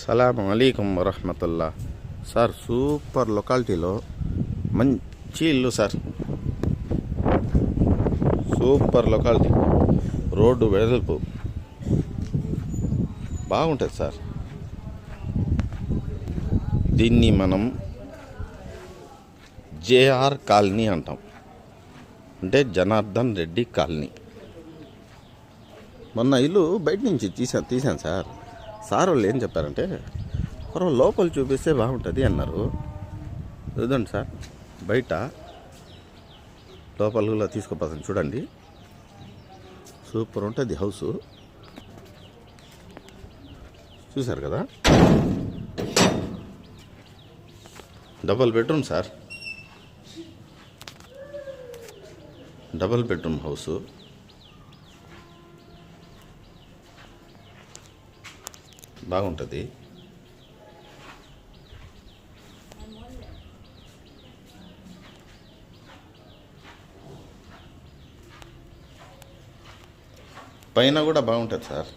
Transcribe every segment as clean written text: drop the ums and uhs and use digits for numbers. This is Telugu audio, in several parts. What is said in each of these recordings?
సలాం అలైకుం వరహమతుల్లా. సార్ సూపర్ లొకాలిటీలో మంచి ఇల్లు సార్. సూపర్ లొకాలిటీ, రోడ్డు వెడల్పు బాగుంటుంది సార్. దీన్ని మనం జేఆర్ కాలనీ అంటాం, అంటే జనార్దన్ రెడ్డి కాలనీ. మొన్న ఇల్లు బయట నుంచి తీసాను సార్. సార్ వాళ్ళు ఏం చెప్పారంటే లోపల చూపిస్తే బాగుంటుంది అన్నారు. చూడండి సార్, బయట లోపల తీసుకుపోతాను చూడండి. సూపర్ ఉంటుంది హౌస్, చూసారు కదా. Double bedroom sir, double bedroom house. బాగుంటుంది. పైన కూడా బాగుంటుంది సార్.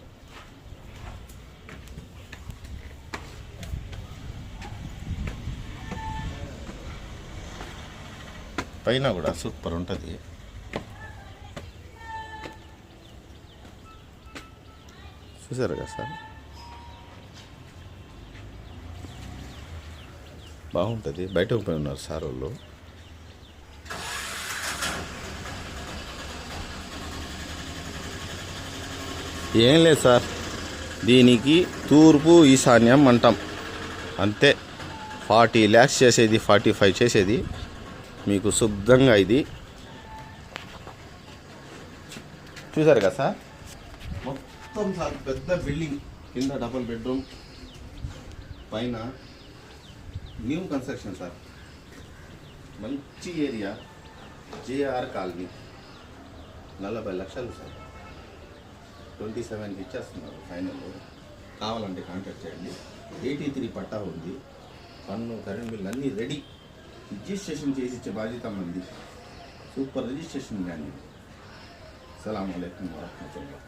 పైన కూడా సూపర్ ఉంటుంది. చూసారు కదా సార్, బాగుంటుంది. బయటకు పోయి ఉన్నారు సార్ వాళ్ళు. ఏం లేదు సార్, దీనికి తూర్పు ఈశాన్యం అంటాం అంతే. 40 lakhs చేసేది, 45 చేసేది మీకు శుద్ధంగా. ఇది చూసారు కదా సార్, మొత్తం సార్ పెద్ద బిల్డింగ్. కింద డబుల్ బెడ్రూమ్, పైన న్యూ కన్స్ట్రక్షన్ సార్. మంచి ఏరియా, జేఆర్ కాలనీ. 40 లక్షలు సార్, 27కి ఇచ్చేస్తున్నారు ఫైనల్. కావాలంటే కాంటాక్ట్ చేయండి. 83 పట్టా ఉంది, పన్ను కరెంట్ బిల్ అన్నీ రెడీ. రిజిస్ట్రేషన్ చేసి ఇచ్చే బాధ్యత మంది. సూపర్ రిజిస్ట్రేషన్ కానీ. అస్సలాము అలైకుం వరహమతుల్లాహ్.